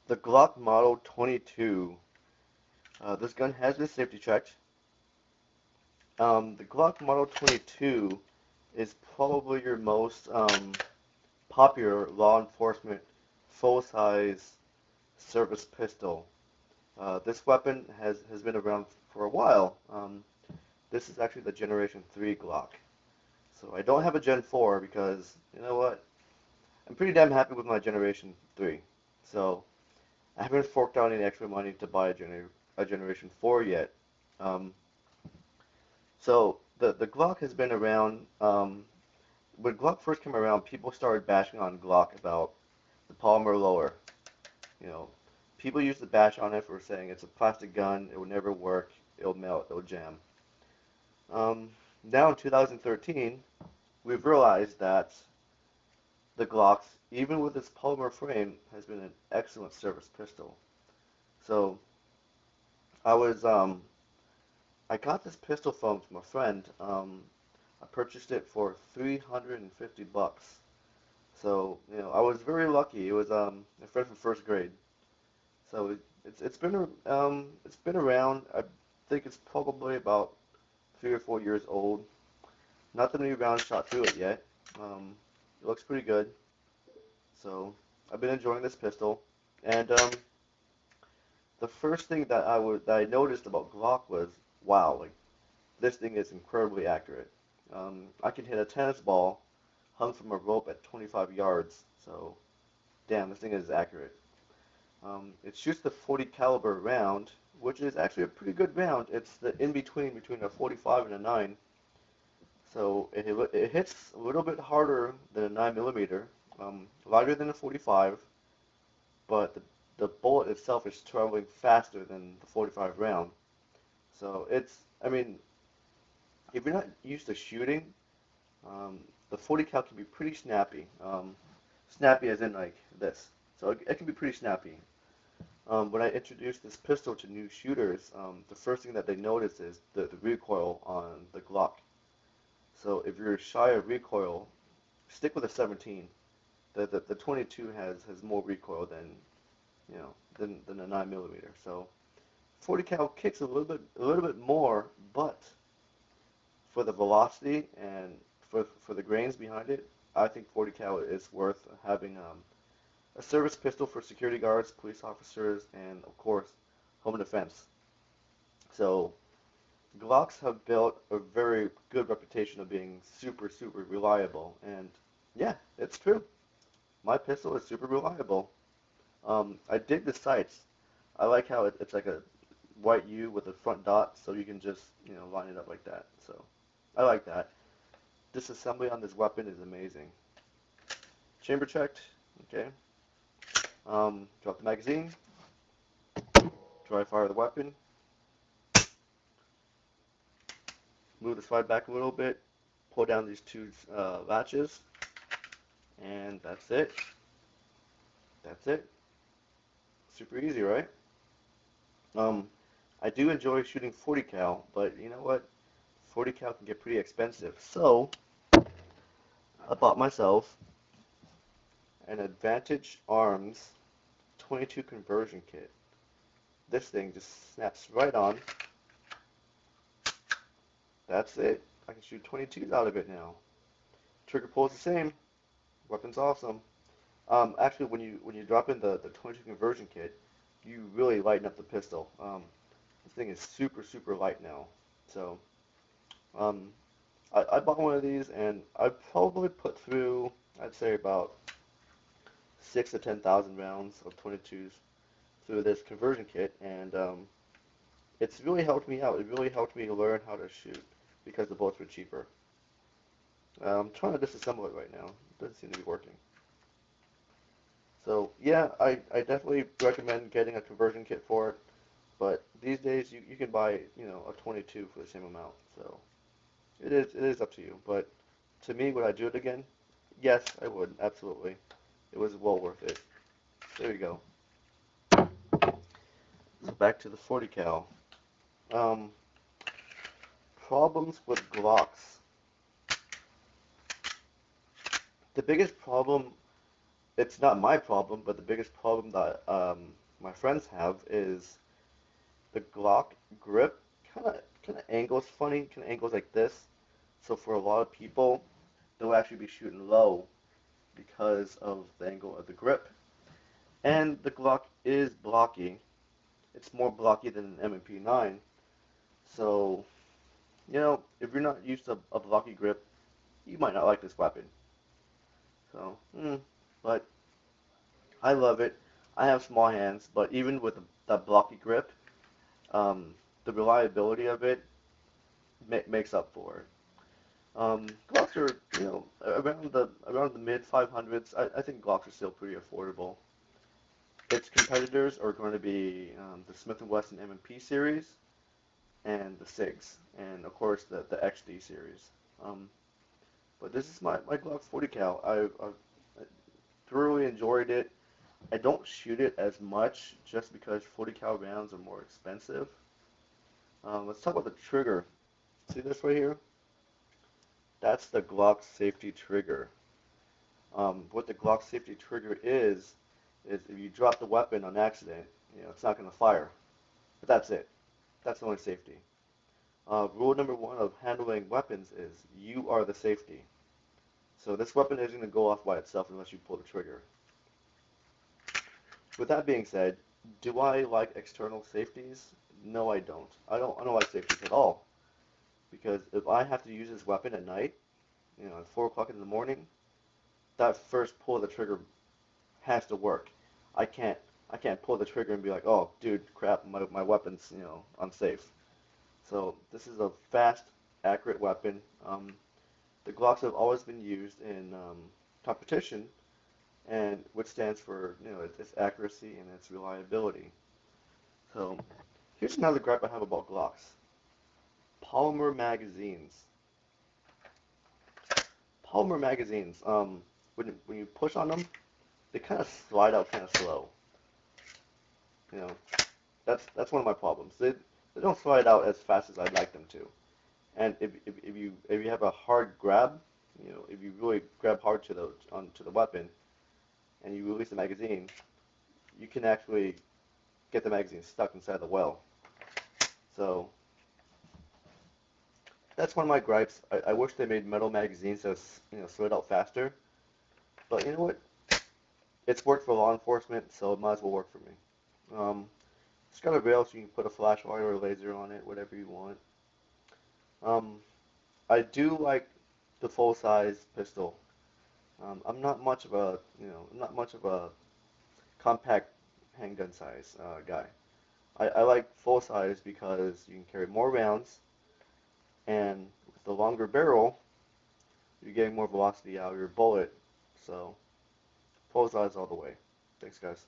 The Glock Model 22. This gun has been safety checked. The Glock Model 22 is probably your most popular law enforcement full-size service pistol. This weapon has been around for a while. This is actually the Generation 3 Glock. So I don't have a Gen 4 because, you know what? I'm pretty damn happy with my Generation 3. So I haven't forked out any extra money to buy a Generation 4 yet. Um, so the Glock has been around. When Glock first came around, people started bashing on Glock about the polymer lower. You know, people used to bash on it for saying it's a plastic gun, it will never work, it'll melt, it'll jam. Now in 2013, we've realized that the Glocks, even with its polymer frame, has been an excellent service pistol. So I was I got this pistol from a friend. I purchased it for 350 bucks. So, I was very lucky. It was a friend from first grade. So it's been around. I think it's probably about 3 or 4 years old. Not that many rounds shot through it yet. It looks pretty good. So I've been enjoying this pistol. And the first thing that I noticed about Glock was, wow, like this thing is incredibly accurate. I can hit a tennis ball hung from a rope at 25 yards. So damn, this thing is accurate. It shoots the 40 caliber round, which is actually a pretty good round. It's the in between a 45 and a 9. So it hits a little bit harder than a 9 millimeter, lighter than a 45, but the bullet itself is traveling faster than the 45 round. So I mean, if you're not used to shooting, the 40 cal can be pretty snappy. Snappy as in like this. So it can be pretty snappy. When I introduced this pistol to new shooters, the first thing that they notice is the recoil on the Glock. So if you're shy of recoil, stick with a 17. The 22 has more recoil than a 9 millimeter. So 40 cal kicks a little bit more, but for the velocity and for the grains behind it, I think 40 cal is worth having a service pistol for security guards, police officers, and of course, home defense. So Glocks have built a very good reputation of being super, super reliable, and yeah, it's true. My pistol is super reliable. I dig the sights. I like how it's like a white U with a front dot, so you can just, line it up like that. So I like that. Disassembly on this weapon is amazing. Chamber checked. Okay. Drop the magazine. Dry fire the weapon. Move the slide back a little bit. Pull down these two latches, and that's it. That's it. Super easy, right? Um, I do enjoy shooting 40 cal, but you know what? 40 cal can get pretty expensive. So I bought myself an Advantage Arms 22 conversion kit. This thing just snaps right on. That's it. I can shoot 22s out of it now. Trigger pull is the same. Weapon's awesome. Actually, when you drop in the 22 conversion kit, you really lighten up the pistol. This thing is super super light now. So um, I bought one of these and I probably put through I'd say about 6 to 10,000 rounds of 22s through this conversion kit, and it's really helped me out. It really helped me learn how to shoot because the bullets were cheaper. I'm trying to disassemble it right now. It doesn't seem to be working. So yeah, I definitely recommend getting a conversion kit for it. But these days you can buy a 22 for the same amount. So it is up to you. But to me, would I do it again? Yes, I would absolutely. It was well worth it. There you go. So back to the 40 cal. Um, Problems with Glocks. The biggest problem it's not my problem, but the biggest problem that my friends have is the Glock grip kind of angles funny, kind of angles like this. So for a lot of people, they'll actually be shooting low because of the angle of the grip. And the Glock is blocky. It's more blocky than an M&P9. So, if you're not used to a blocky grip, you might not like this weapon. So, but I love it. I have small hands, but even with that blocky grip, um, the reliability of it makes up for it. Glocks are, around the mid 500s. I think Glocks are still pretty affordable. Its competitors are going to be the Smith& Wesson M&P series and the SIGs, and of course the XD series. Um, but this is my Glock 40 cal. I thoroughly enjoyed it. I don't shoot it as much just because 40 cal rounds are more expensive. Let's talk about the trigger. See this right here? That's the Glock safety trigger. What the Glock safety trigger is if you drop the weapon on accident, it's not going to fire. But that's it. That's the only safety. Rule number one of handling weapons is you are the safety. So this weapon isn't going to go off by itself unless you pull the trigger. With that being said, do I like external safeties? No, I don't. I don't like safeties at all because if I have to use this weapon at night, at 4 o'clock in the morning, that first pull of the trigger has to work. I can't I can't pull the trigger and be like, oh, dude, crap, my weapon's unsafe. So this is a fast, accurate weapon. The Glocks have always been used in competition, and which stands for its accuracy and its reliability. So here's another gripe I have about Glocks: polymer magazines. Polymer magazines. When you push on them, they kind of slide out kind of slow. You know, that's one of my problems. They don't slide out as fast as I'd like them to. And if you have a hard grab, if you really grab hard onto the weapon and you release the magazine, you can actually get the magazine stuck inside the well. So that's one of my gripes. I wish they made metal magazines that slid out faster. But you know what? It's worked for law enforcement, so it might as well work for me. It's got a rail so you can put a flashlight or a laser on it, whatever you want. Um, I do like the full size pistol. I'm not much of a compact handgun size guy. I like full size because you can carry more rounds, and with the longer barrel, you're getting more velocity out of your bullet. So full size all the way. Thanks, guys.